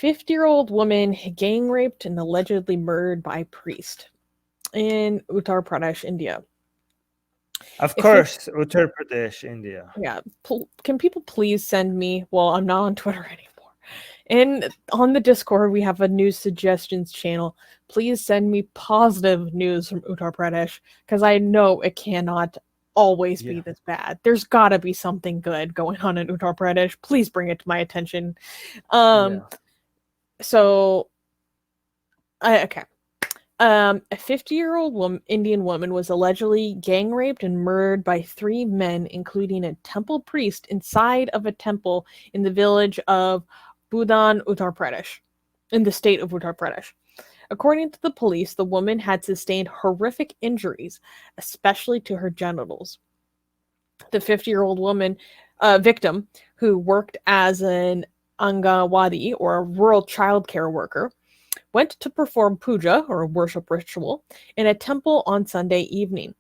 50-year-old woman gang raped and allegedly murdered by priest in Uttar Pradesh, India. Of If it, course, Uttar Pradesh, India. yeah, can people please send me? Well, I'm not on Twitter anymore. And on the Discord, we have a news suggestions channel. Please send me positive news from Uttar Pradesh because I know it cannot always be Yeah. this bad. There's got to be something good going on in Uttar Pradesh. Please bring it to my attention. Um, Yeah. so, okay. A 50-year-old Indian woman was allegedly gang raped and murdered by 3 men, including a temple priest, inside of a temple in the village of Budaun, Uttar Pradesh, in the state of Uttar Pradesh. According to the police, the woman had sustained horrific injuries, especially to her genitals. The 50-year-old woman victim, who worked as an Anganwadi, or a rural child care worker, went to perform pooja, or a worship ritual, in a temple on Sunday evening.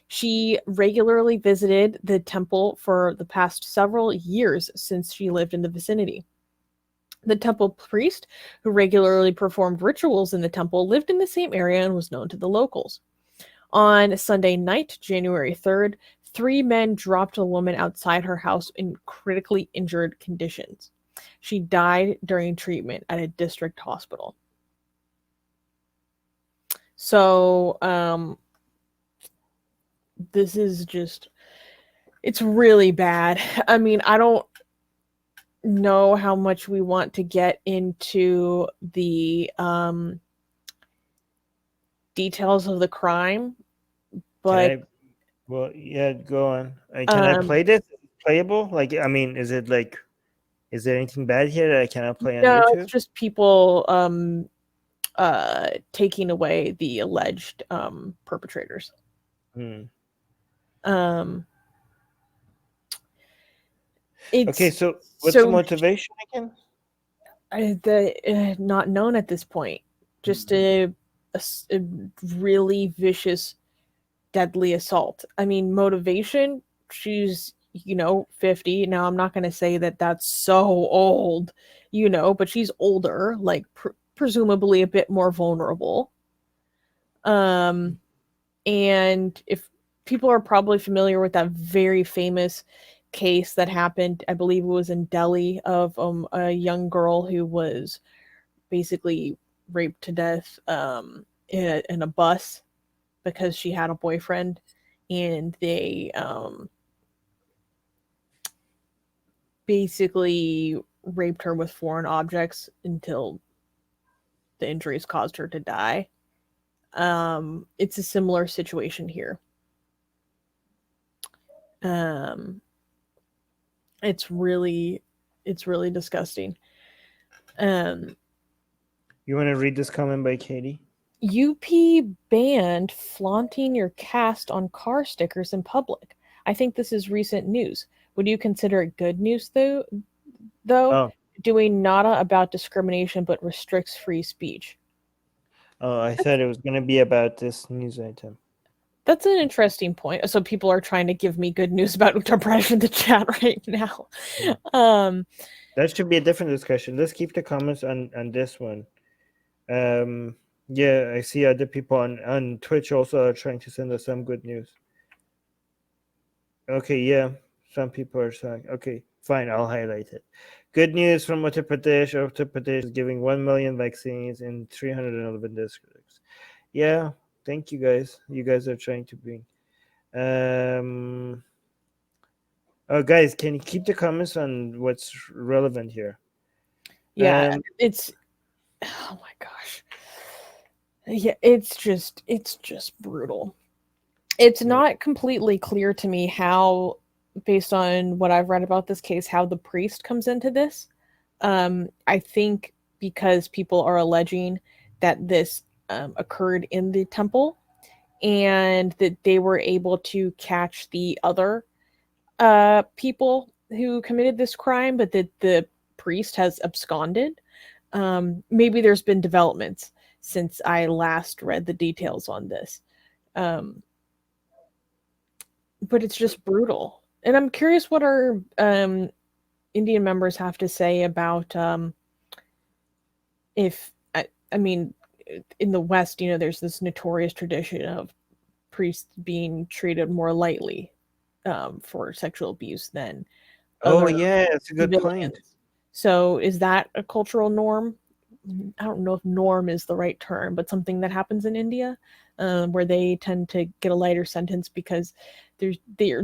She regularly visited the temple for the past several years since she lived in the vicinity. The temple priest, who regularly performed rituals in the temple, lived in the same area and was known to the locals. On Sunday night, January 3rd, 3 men dropped a woman outside her house in critically injured conditions. She died during treatment at a district hospital. So, this is just, it's really bad. I mean, I don't know how much we want to get into the details of the crime, Can but I? Well, yeah. Go on. Can I um play this? Playable? Like, I mean, is it like? Is there anything bad here that I cannot play on no, it's YouTube? just people taking away the alleged perpetrators. Hmm. Um Okay. it's So, what's the so motivation again? not known at this point. Just Hmm. a really vicious, deadly assault. I mean, motivation, she's, 50. Now, I'm not going to say that that's so old, but she's older, like presumably a bit more vulnerable. Um, and if people are probably familiar with that very famous case that happened, I believe it was in Delhi, of a young girl who was basically raped to death in a bus because she had a boyfriend, and they basically raped her with foreign objects until the injuries caused her to die. It's a similar situation here. Um, it's really disgusting. Um, You want to read this comment by Katie? UP banned flaunting your caste on car stickers in public. I think this is recent news. Would you consider it good news though? Oh, Doing nada about discrimination but restricts free speech. oh, I That's thought it was gonna be about this news item. that's an interesting point. So people are trying to give me good news about Uttar Pradesh in the chat right now. Hmm. Um, That should be a different discussion. Let's keep the comments on this one. Yeah, I see other people on Twitch also are trying to send us some good news. Okay, yeah, some people are saying, okay, fine, I'll highlight it. Good news from Uttar Pradesh. Uttar Pradesh is giving 1 million vaccines in 311 districts. Yeah, thank you guys. You guys are trying to bring. Um, oh, guys, can you keep the comments on what's relevant here? yeah, Um, it's, oh my gosh. Yeah, it's just brutal. It's yeah, not completely clear to me how, based on what I've read about this case, how the priest comes into this. I think because people are alleging that this occurred in the temple, and that they were able to catch the other people who committed this crime, but that the priest has absconded. Maybe there's been developments since I last read the details on this. Um, but it's just brutal. And I'm curious what our Indian members have to say about if I mean, in the West, there's this notorious tradition of priests being treated more lightly for sexual abuse than Oh other yeah, that's a good point. civilians. So is that a cultural norm? I don't know if norm is the right term, but something that happens in India, where they tend to get a lighter sentence because they're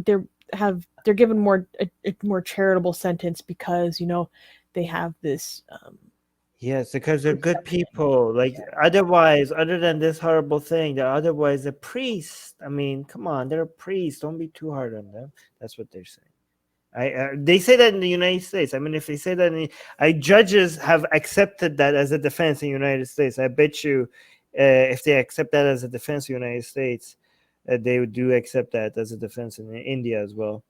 given a more charitable sentence because they have this Yes, because they're good perception. people. Like otherwise, other than this horrible thing, they're otherwise a priest. I mean, come on, they're a priest. Don't be too hard on them. That's what they're saying. They say that in the United States. I mean, if they say that, judges have accepted that as a defense in the United States. I bet you, if they accept that as a defense in the United States, they do accept that as a defense in India as well.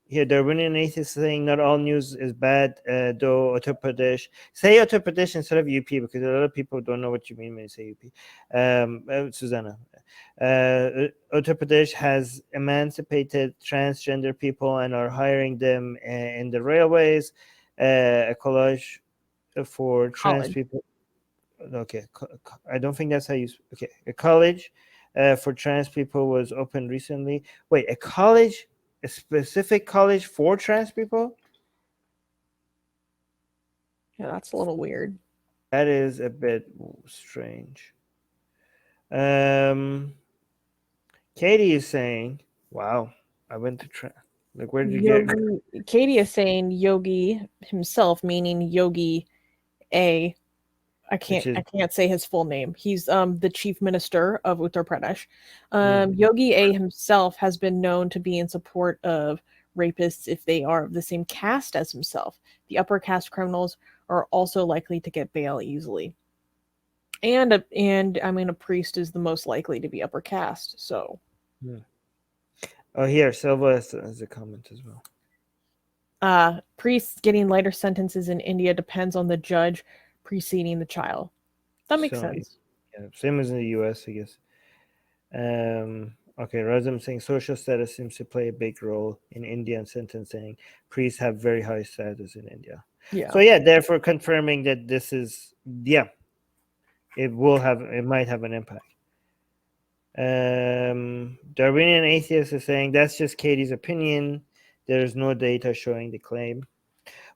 Here, Darwinian atheist saying not all news is bad, though Uttar Pradesh. Say Uttar Pradesh instead of UP because a lot of people don't know what you mean when you say UP. Susanna. Uttar Pradesh has emancipated transgender people and are hiring them in the railways. A college for trans College. people. Okay, I don't think that's how you. Okay, a college for trans people was opened recently. Wait, a college, a specific college for trans people? Yeah, that's a little weird. That is a bit strange. Katie is saying, "Wow, I went to trans. Like, where did you get?" Katie is saying Yogi himself, meaning Yogi A. Which is I can't say his full name. He's the chief minister of Uttar Pradesh. mm, Yogi A himself has been known to be in support of rapists if they are of the same caste as himself. The upper caste criminals are also likely to get bail easily. And I mean a priest is the most likely to be upper caste, so oh, here Silva has a comment as well. priests getting lighter sentences in India depends on the judge preceding the trial. That makes So sense. yeah, same as in the US, I guess. Okay, Razam saying social status seems to play a big role in Indian sentencing. Priests have very high status in India. Yeah. So yeah, therefore confirming that this is it might have an impact. Darwinian atheist is saying that's just Katie's opinion. There's no data showing the claim.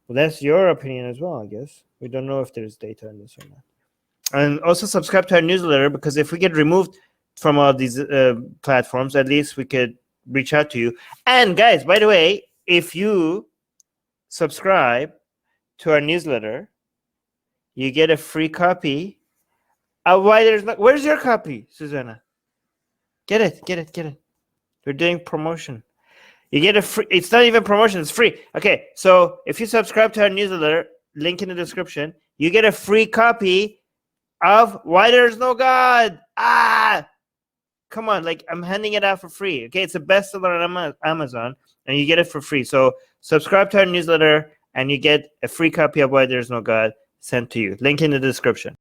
Well, that's your opinion as well, I guess. We don't know if there's data on this or not. And also subscribe to our newsletter because if we get removed from all these platforms, at least we could reach out to you. And guys, by the way, if you subscribe to our newsletter, you get a free copy. Where's your copy, Susanna? Get it. We're doing promotion. You get a free. It's not even promotion. It's free. Okay, so if you subscribe to our newsletter, link in the description, you get a free copy of Why There's No God. Come on, like I'm handing it out for free. Okay, it's a bestseller on Amazon, and you get it for free. So subscribe to our newsletter, and you get a free copy of Why There's No God sent to you. Link in the description.